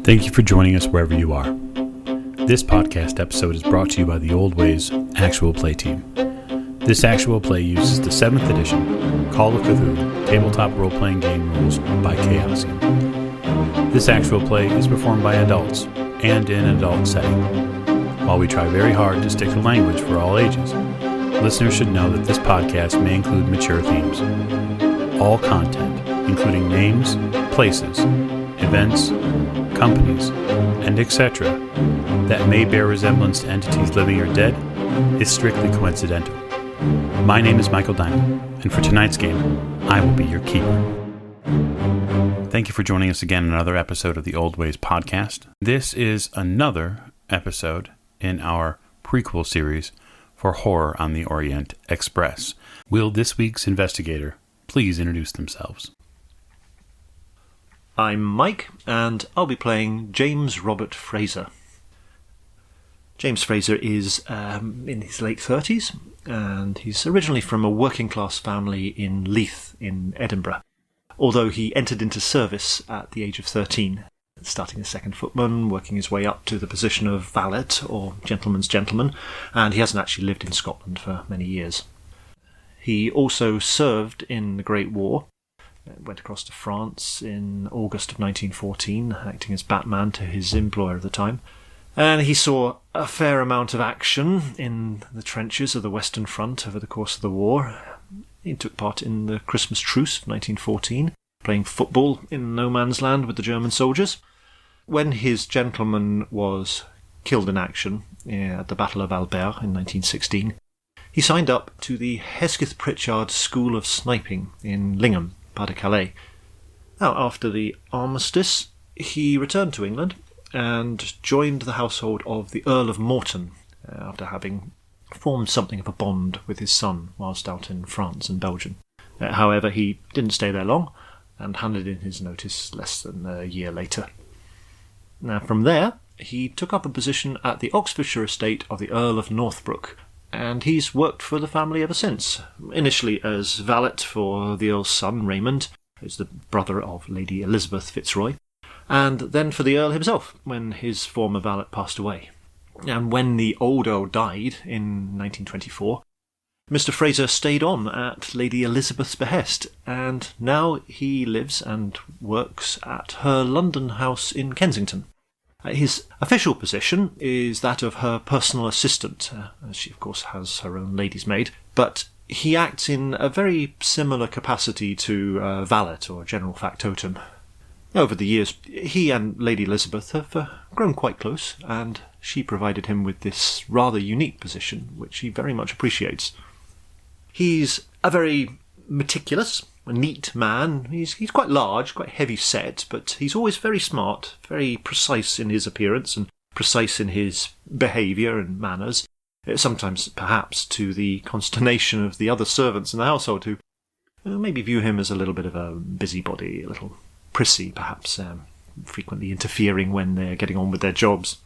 Thank you for joining us wherever you are. This podcast episode is brought to you by the Old Ways Actual Play Team. This actual play uses the 7th edition Call of Cthulhu tabletop role-playing game rules by Chaosium. This actual play is performed by adults and in an adult setting. While we try very hard to stick to language for all ages, listeners should know that this podcast may include mature themes. All content, including names, places, events, companies, and etc., that may bear resemblance to entities living or dead, is strictly coincidental. My name is Michael Diamond, and for tonight's game, I will be your keeper. Thank you for joining us again in another episode of the Old Ways podcast. This is another episode in our prequel series for Horror on the Orient Express. Will this week's investigator please introduce themselves? I'm Mike, and I'll be playing James Robert Fraser. James Fraser is in his late 30s, and he's originally from a working-class family in Leith in Edinburgh, although he entered into service at the age of 13, starting as second footman, working his way up to the position of valet or gentleman's gentleman, and he hasn't actually lived in Scotland for many years. He also served in the Great War, went across to France in August of 1914, acting as Batman to his employer at the time. And he saw a fair amount of action in the trenches of the Western Front over the course of the war. He took part in the Christmas Truce of 1914, playing football in no man's land with the German soldiers. When his gentleman was killed in action at the Battle of Albert in 1916, he signed up to the Hesketh Pritchard School of Sniping in Lingham, Pas-de-Calais. Now, after the armistice, he returned to England and joined the household of the Earl of Morton after having formed something of a bond with his son whilst out in France and Belgium. However, he didn't stay there long and handed in his notice less than a year later. Now, from there, he took up a position at the Oxfordshire estate of the Earl of Northbrook, and he's worked for the family ever since, initially as valet for the Earl's son, Raymond, who's the brother of Lady Elizabeth Fitzroy, and then for the Earl himself, when his former valet passed away. And when the old Earl died in 1924, Mr. Fraser stayed on at Lady Elizabeth's behest, and now he lives and works at her London house in Kensington. His official position is that of her personal assistant, as she of course has her own lady's maid, but he acts in a very similar capacity to valet or general factotum. Over the years, he and Lady Elizabeth have grown quite close, and she provided him with this rather unique position, which he very much appreciates. He's a very meticulous, a neat man. He's quite large, quite heavy set, but he's always very smart, very precise in his appearance and precise in his behaviour and manners, sometimes perhaps to the consternation of the other servants in the household who maybe view him as a little bit of a busybody, a little prissy perhaps, frequently interfering when they're getting on with their jobs.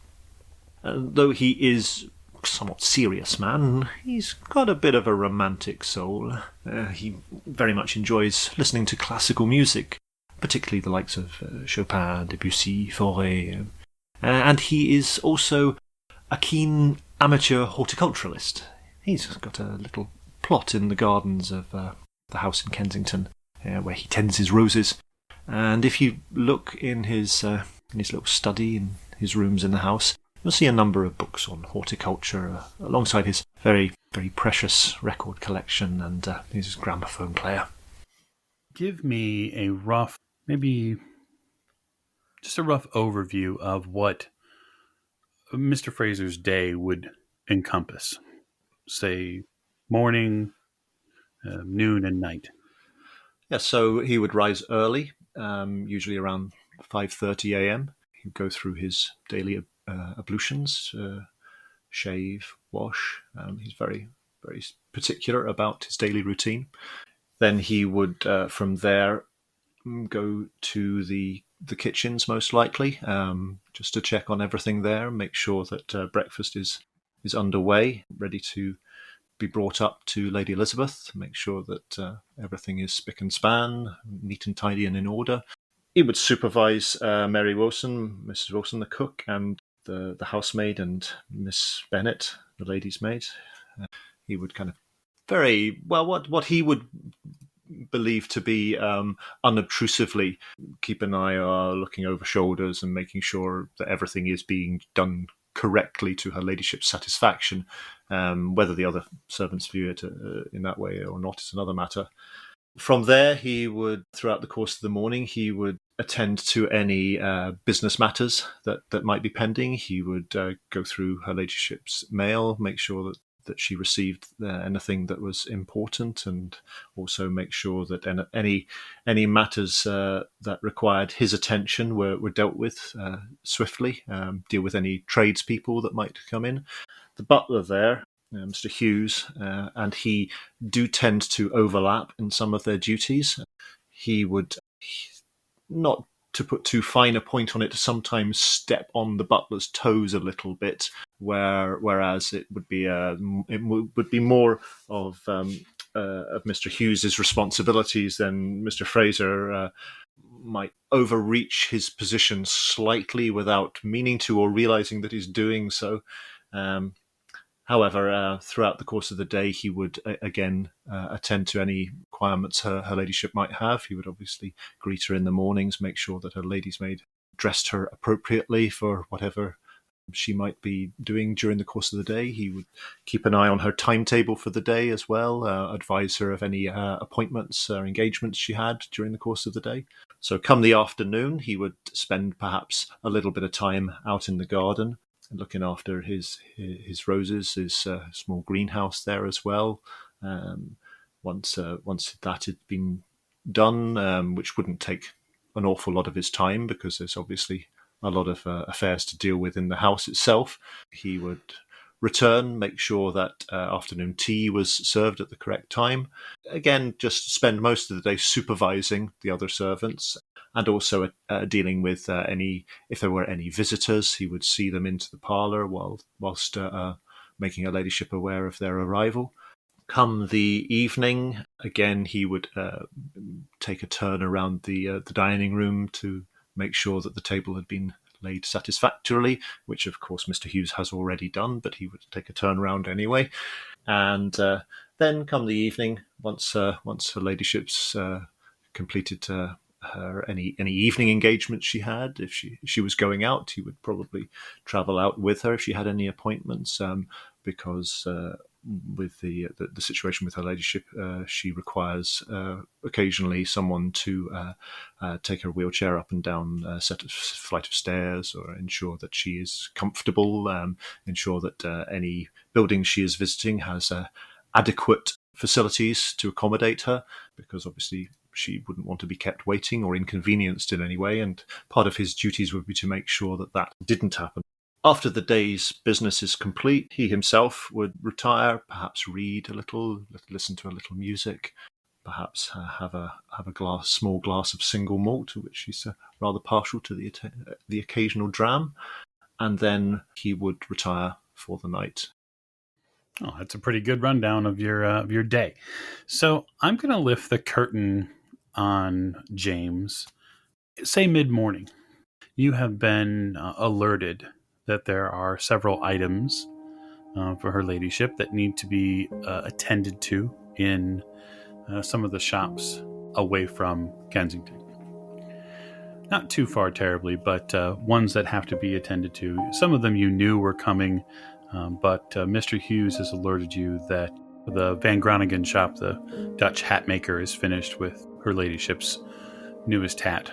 Though he is a somewhat serious man, he's got a bit of a romantic soul. He very much enjoys listening to classical music, particularly the likes of Chopin, Debussy, Fauré, and he is also a keen amateur horticulturalist. He's got a little plot in the gardens of the house in Kensington where he tends his roses, and if you look in his little study in his rooms in the house, you'll see a number of books on horticulture, alongside his very, very precious record collection and his gramophone player. Give me a rough, maybe just a rough overview of what Mr. Fraser's day would encompass. Say, morning, noon, and night. Yes, so he would rise early, usually around 5:30 a.m. He'd go through his daily ablutions, shave, wash. He's very, very particular about his daily routine. Then he would, from there, go to the kitchens, most likely, just to check on everything there, make sure that breakfast is underway, ready to be brought up to Lady Elizabeth, make sure that everything is spick and span, neat and tidy and in order. He would supervise Mary Wilson, Mrs. Wilson, the cook, and the housemaid, and Miss Bennet, the lady's maid. He would kind of very well what he would believe to be unobtrusively keep an eye looking over shoulders and making sure that everything is being done correctly to her ladyship's satisfaction. Whether the other servants view it in that way or not is another matter. From there, he would, throughout the course of the morning, he would attend to any business matters that might be pending. He would go through her ladyship's mail, make sure that she received anything that was important, and also make sure that any matters that required his attention were dealt with swiftly, deal with any tradespeople that might come in. The butler there, Mr. Hughes, and he do tend to overlap in some of their duties. He would, not to put too fine a point on it, sometimes step on the butler's toes a little bit, whereas it would be more of Mr. Hughes's responsibilities than Mr. Fraser might overreach his position slightly without meaning to or realizing that he's doing so. However, throughout the course of the day, he would again attend to any requirements her ladyship might have. He would obviously greet her in the mornings, make sure that her lady's maid dressed her appropriately for whatever she might be doing during the course of the day. He would keep an eye on her timetable for the day as well, advise her of any appointments or engagements she had during the course of the day. So come the afternoon, he would spend perhaps a little bit of time out in the garden, looking after his roses, his small greenhouse there as well. Once that had been done, which wouldn't take an awful lot of his time because there's obviously a lot of affairs to deal with in the house itself, he would return, make sure that afternoon tea was served at the correct time. Again, just spend most of the day supervising the other servants, and also dealing with if there were any visitors, he would see them into the parlour whilst making her ladyship aware of their arrival. Come the evening, again, he would take a turn around the dining room to make sure that the table had been laid satisfactorily, which of course Mr. Hughes has already done, but he would take a turn round anyway. And then come the evening, once her ladyship's completed her any evening engagements she had. If she was going out, he would probably travel out with her if she had any appointments, because with the situation with her ladyship, she requires occasionally someone to take her wheelchair up and down a flight of stairs, or ensure that she is comfortable, ensure that any building she is visiting has adequate facilities to accommodate her, because obviously she wouldn't want to be kept waiting or inconvenienced in any way, and part of his duties would be to make sure that didn't happen. After the day's business is complete, he himself would retire, perhaps read a little, listen to a little music, perhaps have a small glass of single malt, which he's rather partial to the occasional dram, and then he would retire for the night. Oh, that's a pretty good rundown of your day. So I'm going to lift the curtain on James. Say mid-morning. You have been alerted that there are several items for her ladyship that need to be attended to in some of the shops away from Kensington. Not too far terribly, but ones that have to be attended to. Some of them you knew were coming, but Mr. Hughes has alerted you that the Van Groningen shop, the Dutch hat maker, is finished with her ladyship's newest hat.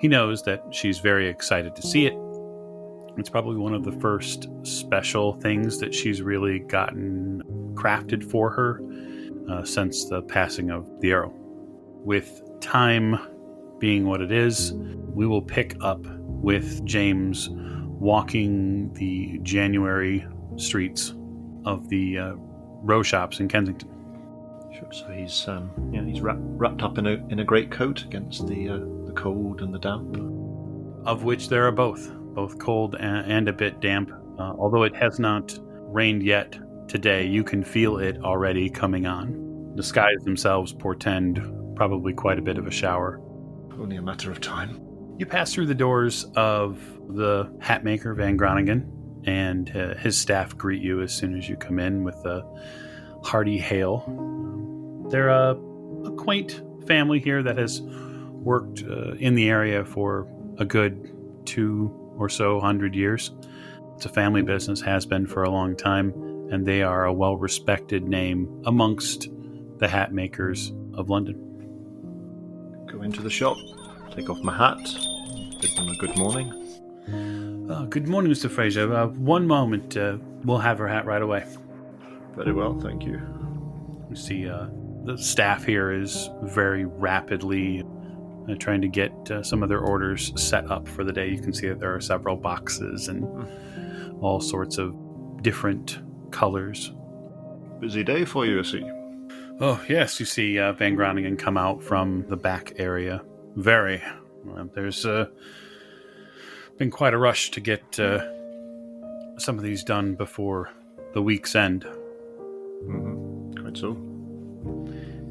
He knows that she's very excited to see it. It's probably one of the first special things that she's really gotten crafted for her since the passing of the Arrow. With time being what it is, we will pick up with James walking the January streets of the row shops in Kensington. Sure. So he's wrapped up in a great coat against the cold and the damp, of which there are both cold and a bit damp. Although it has not rained yet today, you can feel it already coming on. The skies themselves portend probably quite a bit of a shower. Only a matter of time. You pass through the doors of the hat maker, Van Groningen, and his staff greet you as soon as you come in with a hearty hail. They're a quaint family here that has worked in the area for a good 200 or so years. It's a family business, has been for a long time, and they are a well-respected name amongst the hat makers of London. Go into the shop, take off my hat, bid them a good morning. Good morning, Mr. Fraser. One moment. We'll have her hat right away. Very well, thank you. You see, the staff here is very rapidly trying to get some of their orders set up for the day. You can see that there are several boxes and all sorts of different colors. Busy day for you, I see. Oh, yes, you see Van Groningen come out from the back area. Very. There's been quite a rush to get some of these done before the week's end. Mm-hmm. Quite so.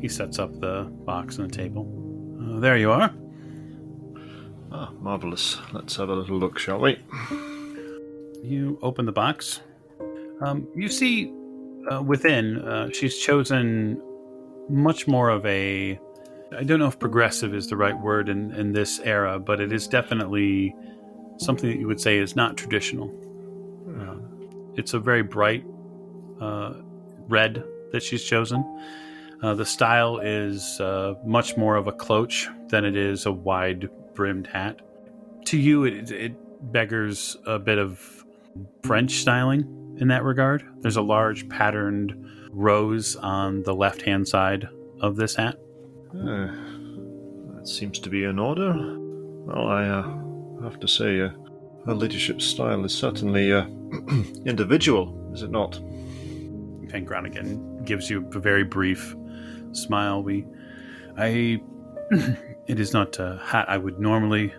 He sets up the box on the table. There you are. Ah, marvellous. Let's have a little look, shall we? You open the box. You see within, she's chosen much more of a... I don't know if progressive is the right word in this era, but it is definitely something that you would say is not traditional. It's a very bright red that she's chosen. The style is much more of a cloche than it is a wide-brimmed hat. To you, it beggars a bit of French styling in that regard. There's a large patterned rose on the left-hand side of this hat. That seems to be in order. Well, I have to say, Her Ladyship's style is certainly individual, is it not? Van Groningen gives you a very brief smile. It is not a hat I would normally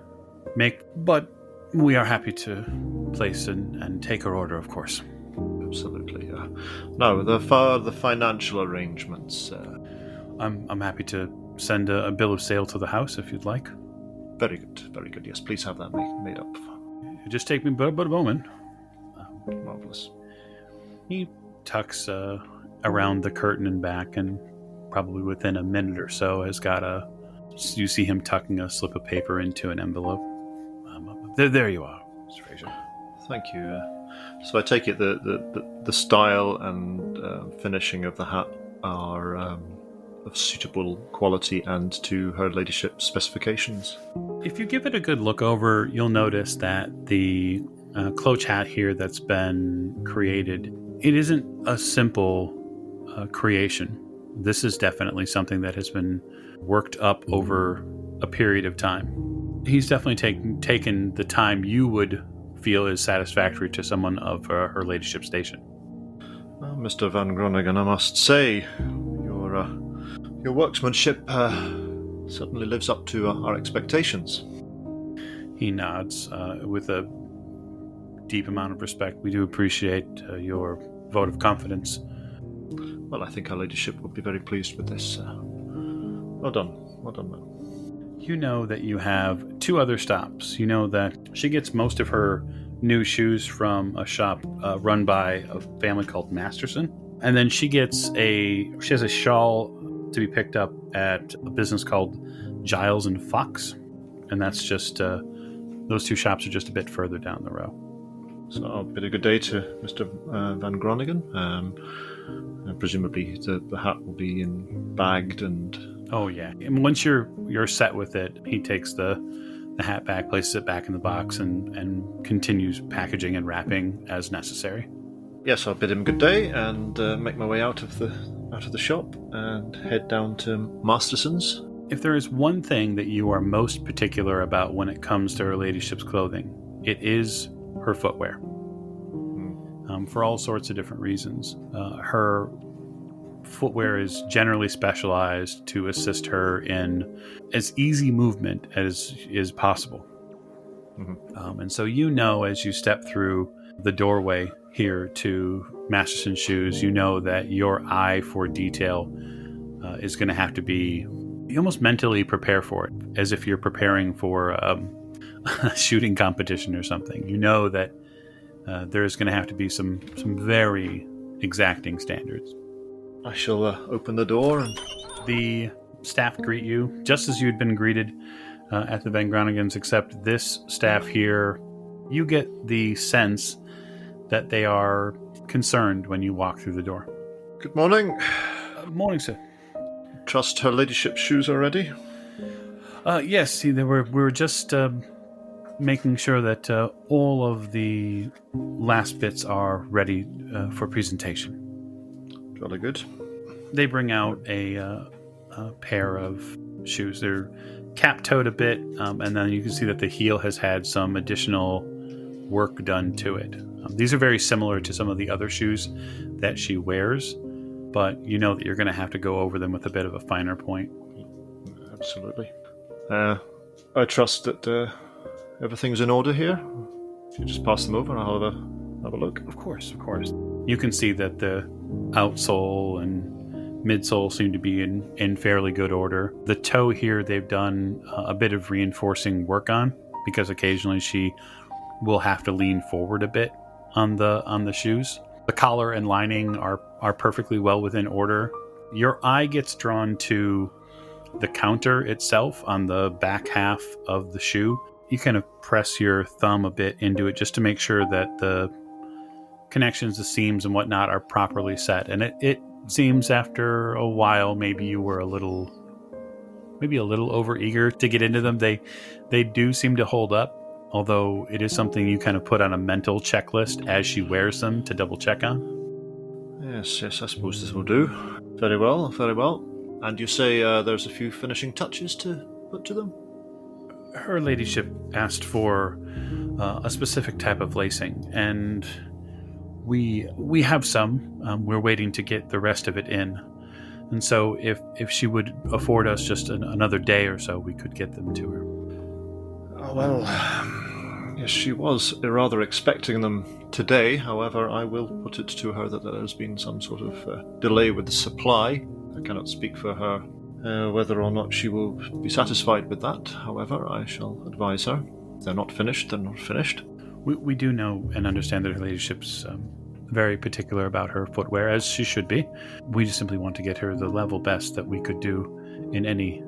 make, but we are happy to place and take her order, of course. Absolutely. No, the financial arrangements. I'm happy to send a bill of sale to the house if you'd like. Very good, very good. Yes, please have that made up. Just take me but a moment. Marvelous. He tucks around the curtain and back, and probably within a minute or so you see him tucking a slip of paper into an envelope. There you are, Mr. Fraser. Thank you. So I take it the style and finishing of the hat are of suitable quality and to Her Ladyship's specifications. If you give it a good look over, you'll notice that the cloche hat here that's been created, it isn't a simple creation. This is definitely something that has been worked up over a period of time. He's definitely taken the time you would feel is satisfactory to someone of Her Ladyship's station. Well, Mr. Van Groningen, I must say, your workmanship certainly lives up to our expectations. He nods with a deep amount of respect. We do appreciate your vote of confidence. Well, I think Her Ladyship will be very pleased with this. Well done, man. You know that you have 2 other stops. You know that she gets most of her new shoes from a shop run by a family called Masterson. And then she has a shawl to be picked up at a business called Giles and Fox. And that's just, those 2 shops are just a bit further down the row. So I'll bid a good day to Mr. Van Groningen. Presumably the hat will be bagged and... Oh, yeah. And once you're set with it, he takes the hat back, places it back in the box, and continues packaging and wrapping as necessary. Yes, I'll bid him good day and make my way out of the shop and head down to Masterson's. If there is one thing that you are most particular about when it comes to Her Ladyship's clothing, it is her footwear. For all sorts of different reasons. Her footwear is generally specialized to assist her in as easy movement as is possible. Mm-hmm. And so you know, as you step through the doorway here to Masterson's shoes, you know that your eye for detail is going to have to be you almost mentally prepare for it, as if you're preparing for a shooting competition or something. You know that there's going to have to be some very exacting standards. I shall open the door and... The staff greet you just as you'd been greeted at the Van Groningens, except this staff here, you get the sense that they are concerned when you walk through the door. Good morning. Morning, sir. Trust her ladyship's shoes are ready? Yes, see, we were just making sure that all of the last bits are ready for presentation. Jolly good. They bring out a pair of shoes. They're cap-toed a bit, and then you can see that the heel has had some additional work done to it. These are very similar to some of the other shoes that she wears, but you know that you're going to have to go over them with a bit of a finer point. Absolutely. I trust that everything's in order here. If you just pass them over, I'll have a look. Of course. You can see that the outsole and midsole seem to be in fairly good order. The toe here, they've done a bit of reinforcing work on, because occasionally she will have to lean forward a bit on the shoes. The collar and lining are perfectly well within order. Your eye gets drawn to the counter itself on the back half of the shoe. You kind of press your thumb a bit into it just to make sure that the connections, the seams and whatnot are properly set. And it seems after a while maybe you were a little over eager to get into them. They do seem to hold up, although it is something you kind of put on a mental checklist as she wears them to double check on. Yes, I suppose this will do. Very well. And you say there's a few finishing touches to put to them? Her ladyship asked for a specific type of lacing, and we have some. We're waiting to get the rest of it in. And so if she would afford us just another day or so, we could get them to her. Oh, well, yes, she was rather expecting them today. However, I will put it to her that there has been some sort of delay with the supply. I cannot speak for her whether or not she will be satisfied with that. However, I shall advise her. If they're not finished, they're not finished. We do know and understand that her ladyship's very particular about her footwear, as she should be. We just simply want to get her the level best that we could do in any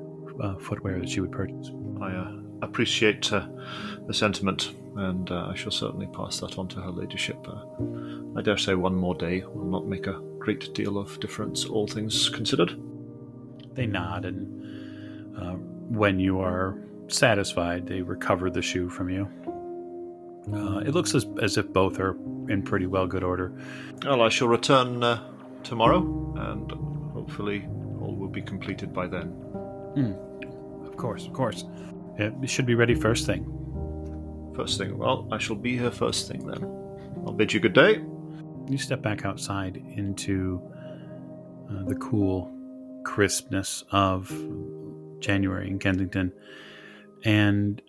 footwear that she would purchase. I appreciate the sentiment, and I shall certainly pass that on to her ladyship. I dare say one more day will not make a great deal of difference, all things considered. They nod, and when you are satisfied, they recover the shoe from you. It looks as if both are in pretty well good order. Well, I shall return tomorrow, and hopefully all will be completed by then. Of course. It should be ready first thing. First thing. Well, I shall be here first thing then. I'll bid you good day. You step back outside into the cool crispness of January in Kensington, and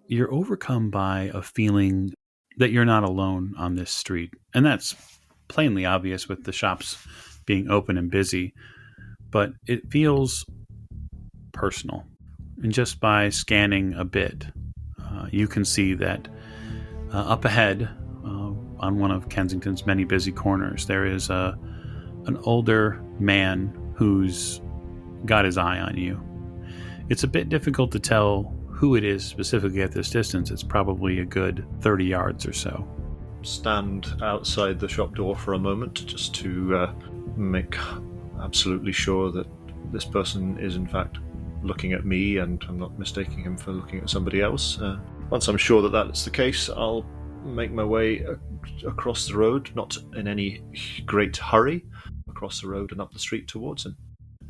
you're overcome by a feeling that you're not alone on this street. And that's plainly obvious with the shops being open and busy, but it feels personal. And just by scanning a bit, you can see that up ahead, on one of Kensington's many busy corners, there is an older man who's got his eye on you. It's a bit difficult to tell who it is specifically at this distance. It's probably a good 30 yards or so. Stand outside the shop door for a moment just to make absolutely sure that this person is in fact looking at me and I'm not mistaking him for looking at somebody else. Once I'm sure that that's the case, I'll make my way across the road, not in any great hurry, across the road and up the street towards him.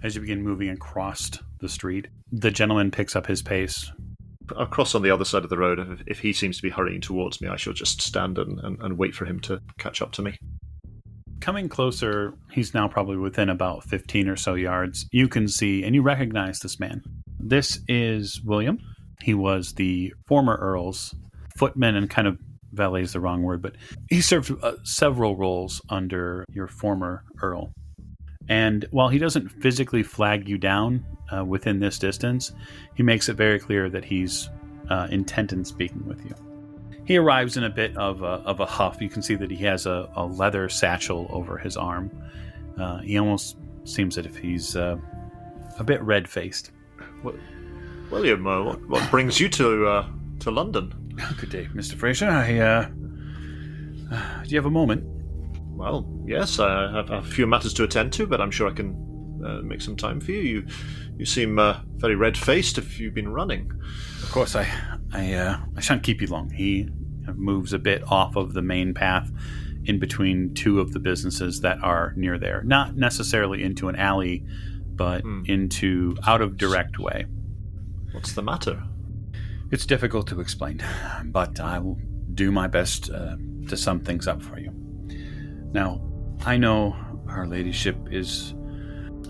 As you begin moving across the street, the gentleman picks up his pace. I'll cross on the other side of the road. If he seems to be hurrying towards me, I shall just stand and wait for him to catch up to me. Coming closer, he's now probably within about 15 or so yards. You can see, and you recognize this man. This is William. He was the former Earl's footman, and kind of valet is the wrong word, but he served several roles under your former Earl. And while he doesn't physically flag you down within this distance, he makes it very clear that he's intent in speaking with you. He arrives in a bit of a huff. You can see that he has a leather satchel over his arm. He almost seems as if he's a bit red-faced. William, what brings you to London? Good day, Mr. Fraser. Do you have a moment? Well, yes, I have a few matters to attend to, but I'm sure I can make some time for you. You seem very red-faced if you've been running. Of course, I shan't keep you long. He moves a bit off of the main path in between two of the businesses that are near there. Not necessarily into an alley, but into out of direct way. What's the matter? It's difficult to explain, but I will do my best to sum things up for you. Now, I know Her Ladyship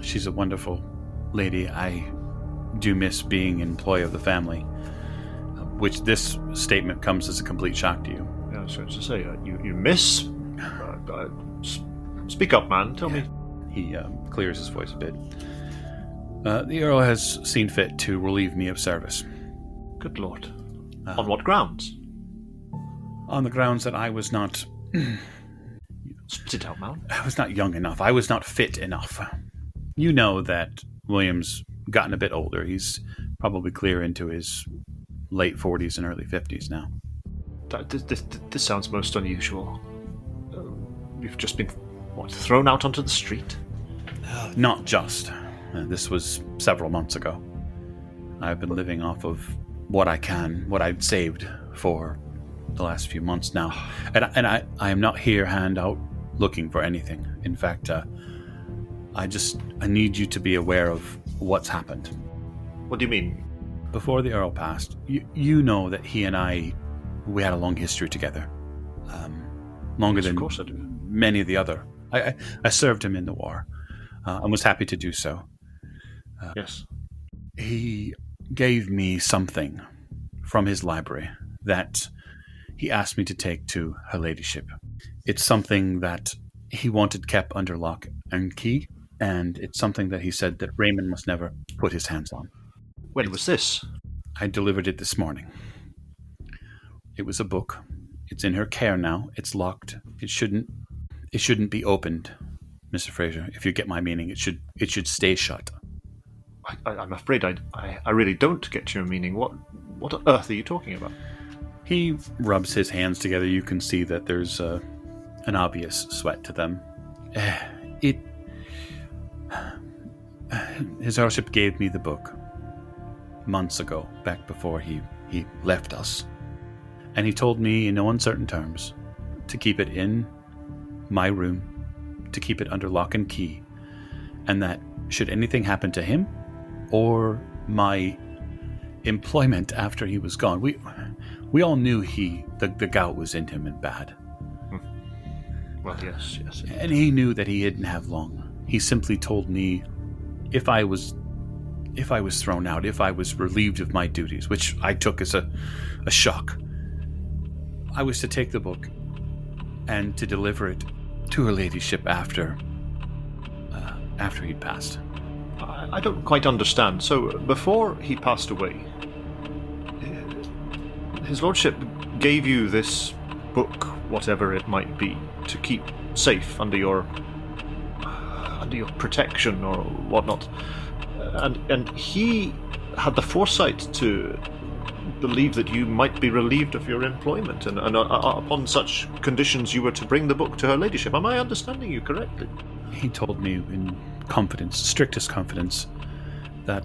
she's a wonderful lady. I do miss being employee of the family, which this statement comes as a complete shock to you. Yeah, I was going to say, you miss? Speak up, man, tell me. He clears his voice a bit. The Earl has seen fit to relieve me of service. Good Lord. On what grounds? On the grounds that I was not... Spit it out, man. I was not young enough. I was not fit enough. You know that William's gotten a bit older. He's probably clear into his late 40s and early 50s now. This sounds most unusual. You've just been, thrown out onto the street? Not just. This was several months ago. I've been living off of what I've saved for the last few months now. And I am not here hand out looking for anything. In fact, I need you to be aware of what's happened. What do you mean? Before the Earl passed, you know that he and we had a long history together. Longer than of course I do. Many of the other. I served him in the war and was happy to do so. Yes. He gave me something from his library that he asked me to take to Her Ladyship. It's something that he wanted kept under lock and key, and it's something that he said that Raymond must never put his hands on. When was this? I delivered it this morning. It was a book. It's in her care now. It's locked. It shouldn't be opened, Mr. Fraser. If you get my meaning, it should stay shut. I'm afraid I really don't get your meaning. What on earth are you talking about? He rubs his hands together. You can see that there's an obvious sweat to them. His Lordship gave me the book months ago, back before he left us. And he told me in no uncertain terms to keep it in my room, to keep it under lock and key, and that should anything happen to him or my employment after he was gone, we all knew the gout was in him and bad. Well, yes. And he knew that he didn't have long. He simply told me if I was thrown out, if I was relieved of my duties, which I took as a shock, I was to take the book and to deliver it to Her Ladyship after he'd passed. I don't quite understand. So, before he passed away, His Lordship gave you this book, whatever it might be, to keep safe under your protection or whatnot, and he had the foresight to believe that you might be relieved of your employment, and upon such conditions you were to bring the book to Her Ladyship. Am I understanding you correctly? He told me in confidence, strictest confidence, that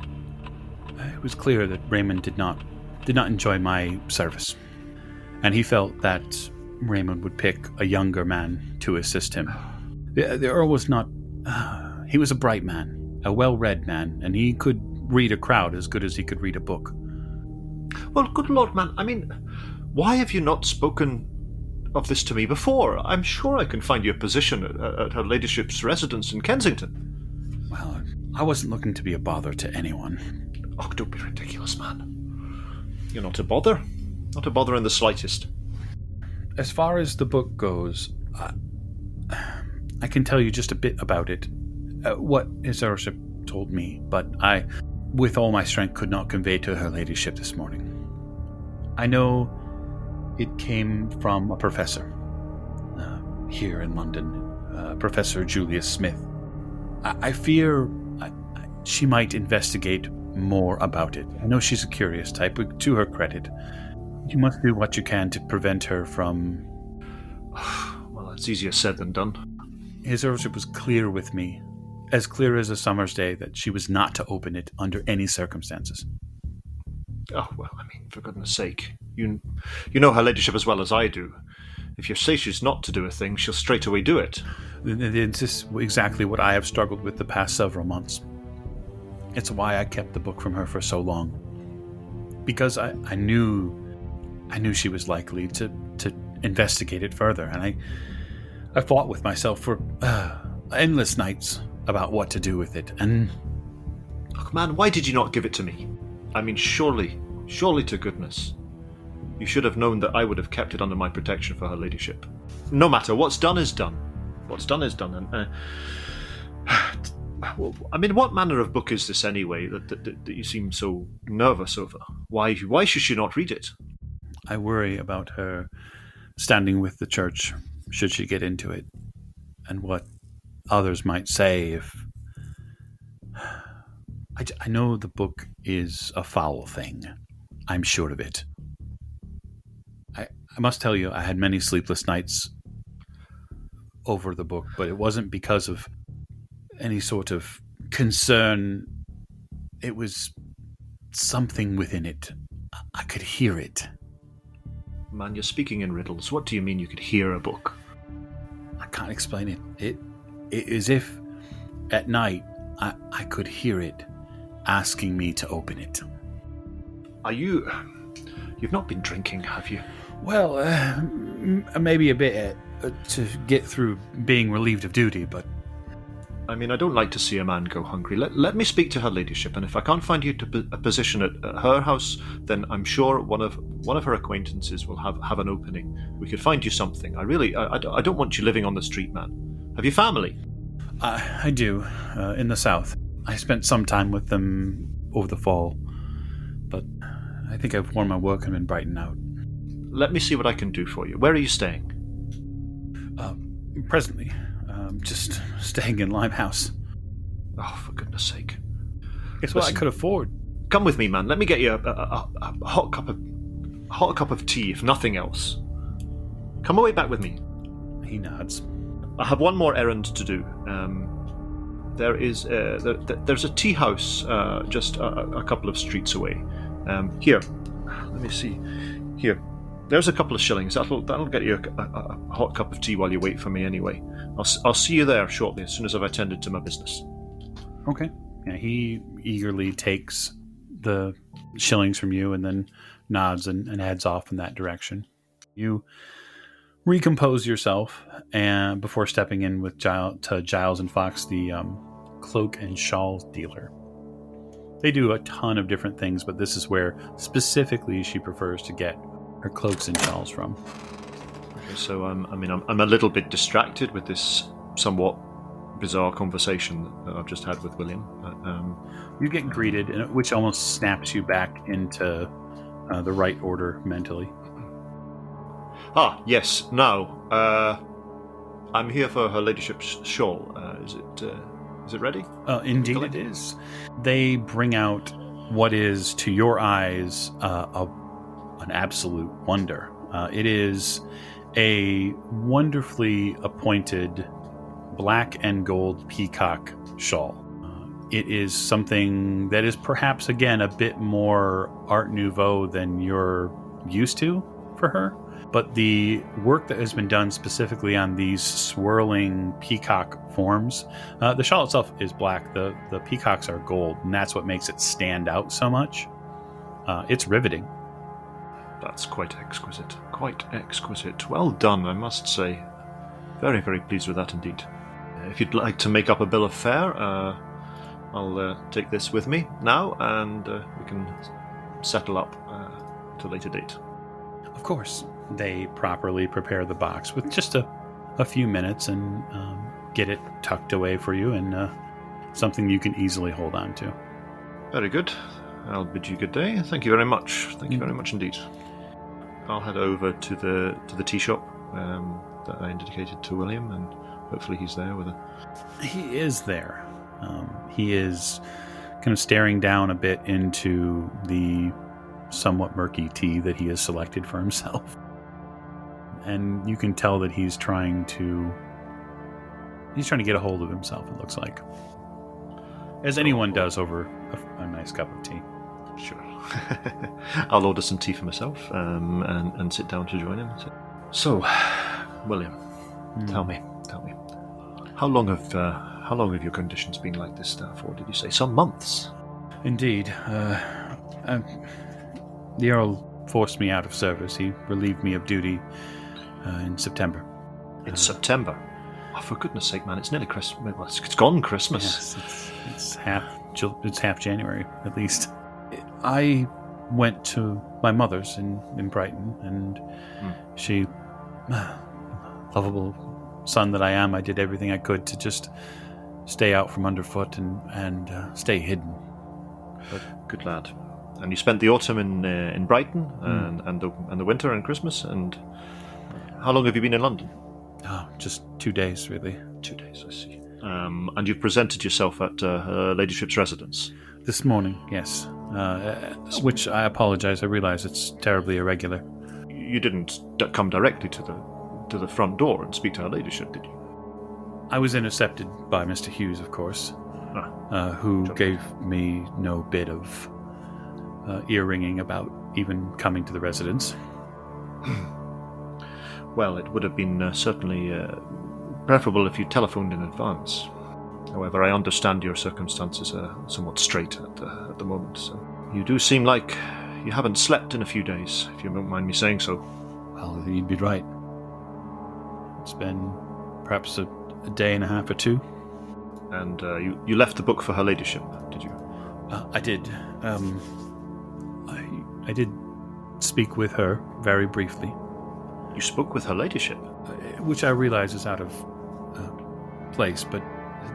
it was clear that Raymond did not enjoy my service, and he felt that Raymond would pick a younger man to assist him. The Earl was not... he was a bright man, a well-read man, and he could read a crowd as good as he could read a book. Well, good Lord, man, I mean, why have you not spoken of this to me before? I'm sure I can find you a position at Her Ladyship's residence in Kensington. Well, I wasn't looking to be a bother to anyone. Oh, don't be ridiculous, man. You're not a bother. Not a bother in the slightest. As far as the book goes, I can tell you just a bit about it. what his lordship told me, but I, with all my strength, could not convey to her ladyship this morning. I know it came from a professor here in London, Professor Julius Smith. I fear she might investigate more about it. I know she's a curious type, but to her credit, you must do what you can to prevent her from... Well, that's easier said than done. His lordship was clear with me, as clear as a summer's day, that she was not to open it under any circumstances. Oh, well, I mean, for goodness sake. You know her ladyship as well as I do. If you say she's not to do a thing, she'll straight away do it. This is exactly what I have struggled with the past several months. It's why I kept the book from her for so long. Because I knew she was likely to investigate it further, and I fought with myself for endless nights about what to do with it, and... Look, man, why did you not give it to me? I mean, surely to goodness, you should have known that I would have kept it under my protection for her ladyship. No matter, what's done is done. What's done is done, and... well, I mean, what manner of book is this anyway that you seem so nervous over? Why should she not read it? I worry about her standing with the church should she get into it, and what others might say if... I know the book is a foul thing. I'm sure of it. I must tell you, I had many sleepless nights over the book, but it wasn't because of any sort of concern. It was something within it. I could hear it. Man, you're speaking in riddles. What do you mean you could hear a book? I can't explain it. It is if at night I could hear it asking me to open it. You've not been drinking, have you? Well, maybe a bit to get through being relieved of duty, but... I mean, I don't like to see a man go hungry. Let me speak to her ladyship, and if I can't find you a position at her house, then I'm sure one of her acquaintances will have an opening. We could find you something. I don't want you living on the street, man. Have you family? I do, in the south. I spent some time with them over the fall, but I think I've worn my welcome in Brighton out. Let me see what I can do for you. Where are you staying? Presently. Just staying in Limehouse. Oh, for goodness sake. Guess what I could afford? Come with me, man. Let me get you a hot cup of tea, if nothing else. Come away back with me. He nods. I have one more errand to do. There's a tea house just a couple of streets away. Here, let me see. Here, there's a couple of shillings. That'll get you a hot cup of tea while you wait for me. Anyway, I'll see you there shortly as soon as I've attended to my business. Okay. Yeah, he eagerly takes the shillings from you and then nods and heads off in that direction. You recompose yourself and before stepping in with Giles and Fox, the cloak and shawl dealer. They do a ton of different things, but this is where specifically she prefers to get her cloaks and shawls from. Okay, so I'm a little bit distracted with this somewhat bizarre conversation that I've just had with William. You get greeted, which almost snaps you back into the right order mentally. Ah, yes. Now, I'm here for her ladyship's shawl. Is it ready? Indeed, it is. They bring out what is, to your eyes, an absolute wonder. It is a wonderfully appointed black and gold peacock shawl. It is something that is perhaps, again, a bit more Art Nouveau than you're used to for her. But the work that has been done specifically on these swirling peacock forms, the shawl itself is black, the peacocks are gold, and that's what makes it stand out so much. It's riveting. That's quite exquisite. Quite exquisite. Well done, I must say. Very, very pleased with that indeed. If you'd like to make up a bill of fare, I'll take this with me now, and we can settle up at a later date. Of course. They properly prepare the box with just a few minutes and get it tucked away for you, and something you can easily hold on to. Very good. I'll bid you good day. Thank you very much. Thank you very much indeed. I'll head over to the tea shop that I indicated to William, and hopefully he's there with a... He is there. He is kind of staring down a bit into the somewhat murky tea that he has selected for himself. And you can tell that he's trying to get a hold of himself, it looks like. As anyone does over a nice cup of tea. Sure. I'll order some tea for myself and sit down to join him. So, William, tell me, how long have your conditions been like this for? Did you say some months? Indeed. The Earl forced me out of service. He relieved me of duty in September. In September? Oh, for goodness sake, man! It's nearly Christmas. Well, it's gone Christmas. Yes, it's half January at least. I went to my mother's in Brighton, and she, lovable son that I am, I did everything I could to just stay out from underfoot and stay hidden. But good lad. And you spent the autumn in Brighton and the winter and Christmas. And how long have you been in London? Oh, just 2 days, really. 2 days, I see. And you've presented yourself at her ladyship's residence? This morning, yes. Which I apologize. I realize it's terribly irregular. You didn't come directly to the front door and speak to her ladyship, did you? I was intercepted by Mr. Hughes, of course, who gave me no bit of ear-ringing about even coming to the residence. Well, it would have been certainly preferable if you telephoned in advance. However, I understand your circumstances are somewhat straight at the moment, so you do seem like you haven't slept in a few days, if you don't mind me saying so. Well, you'd be right. It's been perhaps a day and a half or two. And you left the book for her ladyship, did you? I did. I did speak with her very briefly. You spoke with her ladyship? Which I realize is out of place, but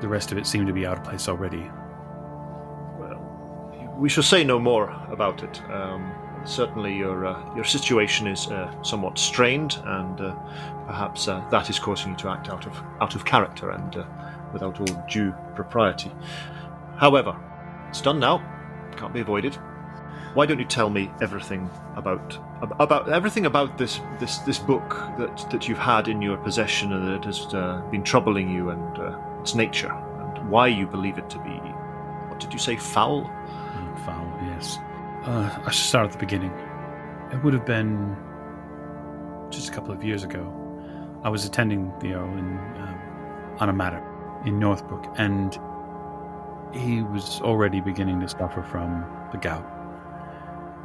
the rest of it seemed to be out of place already. Well, we shall say no more about it. Certainly your situation is somewhat strained, and perhaps that is causing you to act out of character and without all due propriety. However, it's done now. Can't be avoided. Why don't you tell me everything about everything about this book that you've had in your possession and that has been troubling you, and its nature, and why you believe it to be, what did you say, foul? Foul, yes. I should start at the beginning. It would have been just a couple of years ago. I was attending the Earl on a matter in Northbrook, and he was already beginning to suffer from the gout.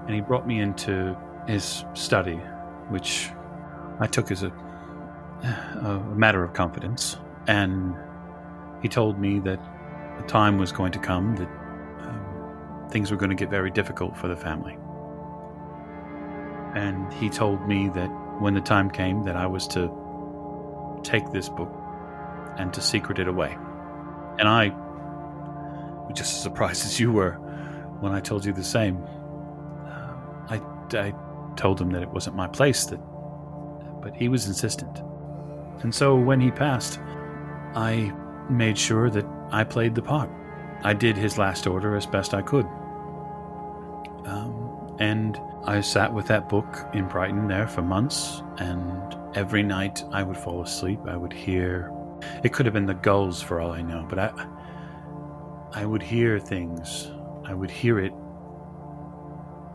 And he brought me into his study, which I took as a matter of confidence. And he told me that the time was going to come that things were going to get very difficult for the family. And he told me that when the time came that I was to take this book and to secret it away. And I was just as surprised as you were when I told you the same. I told him that it wasn't my place, but he was insistent. And so when he passed, I made sure that I played the part. I did his last order as best I could. And I sat with that book in Brighton there for months, and every night I would fall asleep. I would hear, it could have been the gulls for all I know, but I would hear things. I would hear it.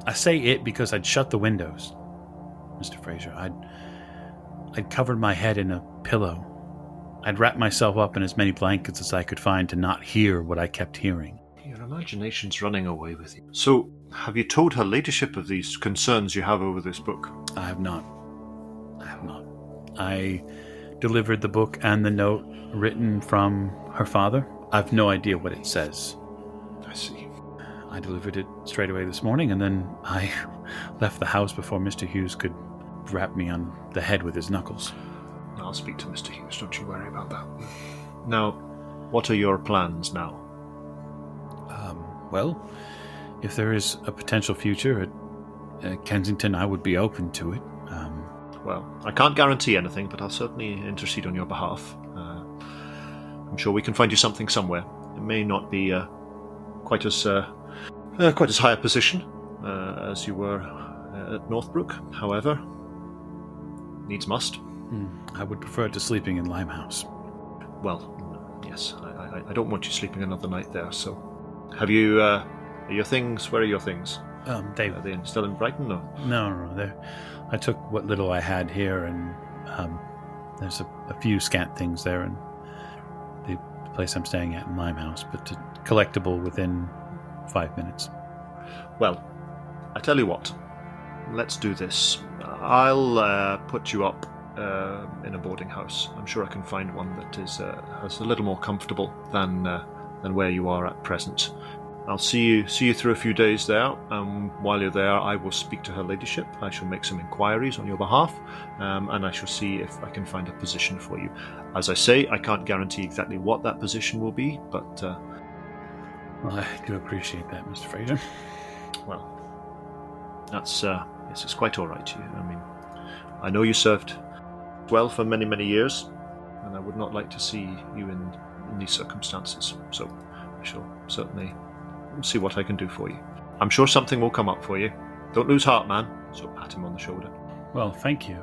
I say it because I'd shut the windows, Mr. Fraser. I'd covered my head in a pillow. I'd wrapped myself up in as many blankets as I could find to not hear what I kept hearing. Your imagination's running away with you. So, have you told her ladyship of these concerns you have over this book? I have not. I delivered the book and the note written from her father. I've no idea what it says. I see. I delivered it straight away this morning, and then I left the house before Mr. Hughes could rap me on the head with his knuckles. I'll speak to Mr. Hughes, don't you worry about that. Now, what are your plans now? Well, if there is a potential future at Kensington, I would be open to it. Well, I can't guarantee anything, but I'll certainly intercede on your behalf. I'm sure we can find you something somewhere. It may not be quite as high a position as you were at Northbrook. However, needs must. I would prefer to sleeping in Limehouse. Well, yes, I don't want you sleeping another night there. So, have you your things? Where are your things? Are they still in Brighton? Or? No. I took what little I had here, and there's a few scant things there in the place I'm staying at in Limehouse, but collectible within 5 minutes. Well, I tell you what. Let's do this. I'll put you up in a boarding house. I'm sure I can find one that is a little more comfortable than where you are at present. I'll see you through a few days there. While you're there, I will speak to her ladyship. I shall make some inquiries on your behalf, and I shall see if I can find a position for you. As I say, I can't guarantee exactly what that position will be, but... Well, I do appreciate that, Mr. Fraser. Well, that's it's quite all right. I mean, I know you served well for many, many years, and I would not like to see you in these circumstances. So I shall certainly see what I can do for you. I'm sure something will come up for you. Don't lose heart, man. So pat him on the shoulder. Well, thank you.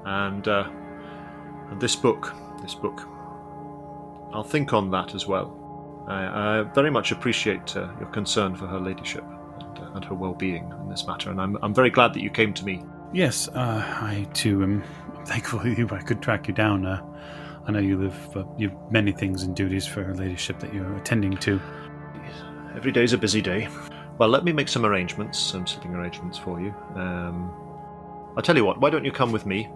And this book, I'll think on that as well. I very much appreciate your concern for her ladyship and her well-being in this matter, and I'm very glad that you came to me. Yes, I too am thankful I could track you down. I know you have many things and duties for her ladyship that you're attending to. Every day's a busy day. Well, let me make some sitting arrangements for you. I'll tell you what, why don't you come with me?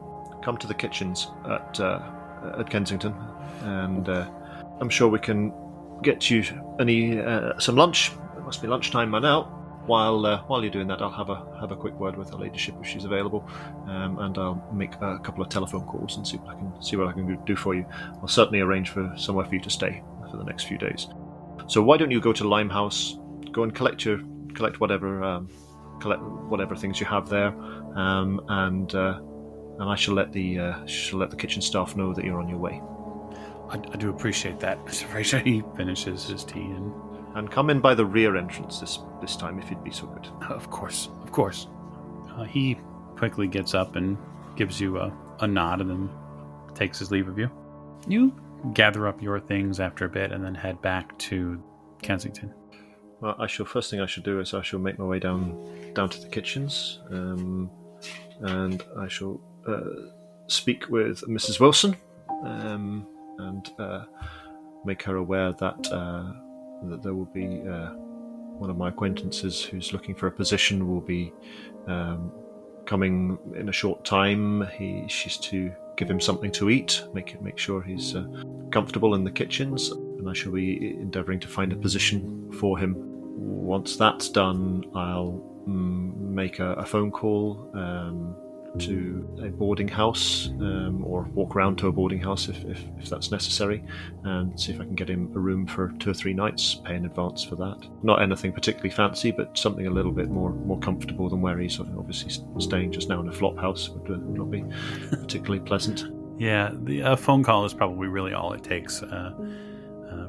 Come to the kitchens at Kensington, and I'm sure we can get you some lunch. It must be lunchtime by now. While you're doing that, I'll have a quick word with her ladyship if she's available, and I'll make a couple of telephone calls and see what I can do for you. I'll certainly arrange for somewhere for you to stay for the next few days. So why don't you go to Limehouse, go and collect whatever things you have there, and I shall let the kitchen staff know that you're on your way. I do appreciate that, Mr. Fraser. He finishes his tea and come in by the rear entrance this time, if you'd be so good. Of course. He quickly gets up and gives you a nod and then takes his leave of you. You gather up your things after a bit and then head back to Kensington. Well, first thing I should do is I shall make my way down to the kitchens, and I shall speak with Mrs. Wilson, and make her aware that there will be one of my acquaintances who's looking for a position will be coming in a short time. She's to give him something to eat, make sure he's comfortable in the kitchens, and I shall be endeavouring to find a position for him. Once that's done, I'll make a phone call to a boarding house, or walk around to a boarding house if that's necessary, and see if I can get him a room for 2 or 3 nights, pay in advance for that. Not anything particularly fancy, but something a little bit more comfortable than where he's obviously staying just now in a flop house would not be particularly pleasant. Yeah, the phone call is probably really all it takes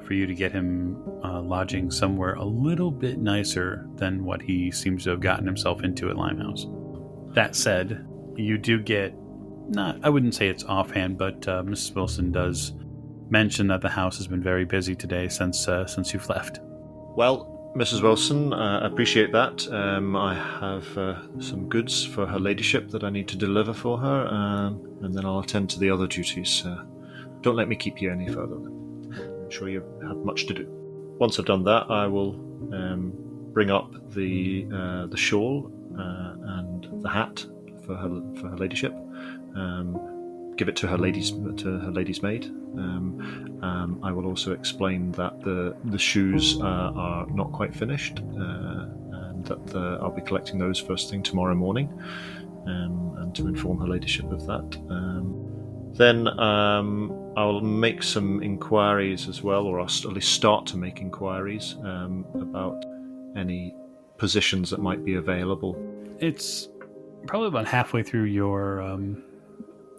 for you to get him lodging somewhere a little bit nicer than what he seems to have gotten himself into at Limehouse. That said, you do get, I wouldn't say it's offhand, but Mrs. Wilson does mention that the house has been very busy today since you've left. Well, Mrs. Wilson, I appreciate that. I have some goods for her ladyship that I need to deliver for her, and then I'll attend to the other duties. Don't let me keep you any further. I'm sure you have much to do. Once I've done that, I will bring up the shawl and the hat for her ladyship. Give it to her lady's maid. I will also explain that the shoes are not quite finished, and that I'll be collecting those first thing tomorrow morning, and to inform her ladyship of that. Then I'll make some inquiries as well, or I'll at least start to make inquiries about any positions that might be available. It's probably about halfway through your,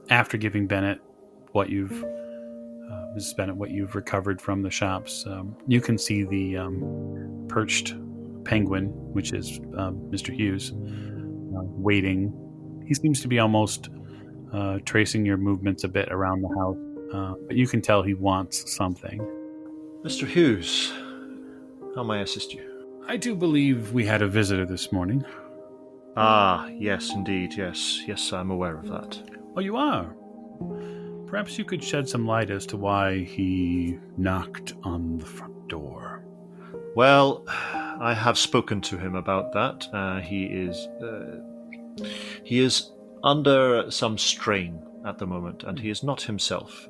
after giving Bennett what you've, Mrs. Bennett, what you've recovered from the shops. You can see the perched penguin, which is Mr. Hughes, waiting. He seems to be almost tracing your movements a bit around the house, but you can tell he wants something. Mr. Hughes, how may I assist you? I do believe we had a visitor this morning. Ah, yes, indeed, yes. Yes, I'm aware of that. Oh, you are? Perhaps you could shed some light as to why he knocked on the front door. Well, I have spoken to him about that. He is under some strain at the moment, and he is not himself.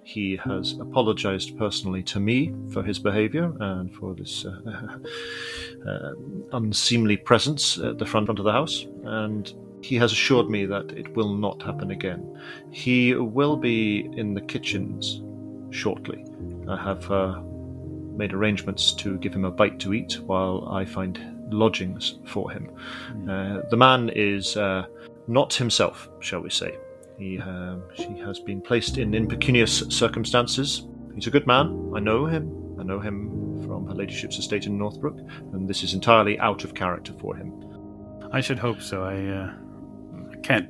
He has apologized personally to me for his behavior and for this unseemly presence at the front of the house, and he has assured me that it will not happen again. He will be in the kitchens shortly. I have made arrangements to give him a bite to eat while I find lodgings for him. The man is not himself, shall we say. He has been placed in impecunious circumstances. He's a good man. I know him. I know him from her ladyship's estate in Northbrook, and this is entirely out of character for him. I should hope so. I can't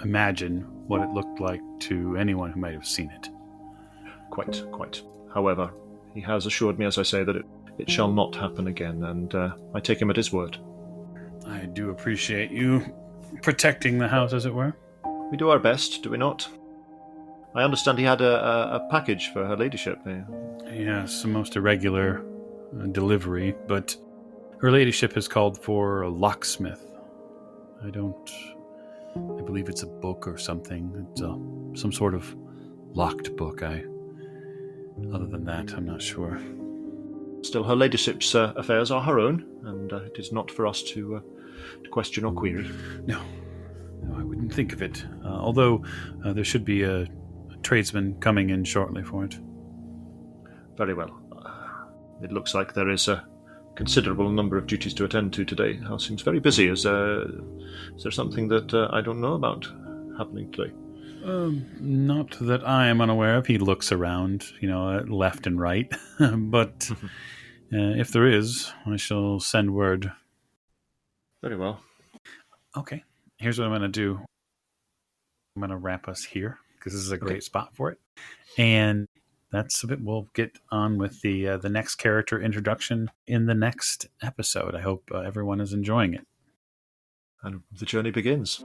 imagine what it looked like to anyone who might have seen it. Quite. However, he has assured me, as I say, that it shall not happen again, and I take him at his word. I do appreciate you protecting the house, as it were. We do our best, do we not? I understand he had a package for her ladyship. Yes, a most irregular delivery, but her ladyship has called for a locksmith. I believe it's a book or something. It's some sort of locked book. Other than that, I'm not sure. Still, her ladyship's affairs are her own, and it is not for us to question or query. No, I wouldn't think of it. Although there should be a tradesman coming in shortly for it. Very well. It looks like there is a considerable number of duties to attend to today. The house seems very busy. Is there something that I don't know about happening today? Not that I am unaware of. He looks around, left and right. But if there is, I shall send word. Very well. Okay. Here's what I'm going to do. I'm going to wrap us here, because this is a great spot for it. And that's a bit. We'll get on with the next character introduction in the next episode. I hope everyone is enjoying it. And the journey begins.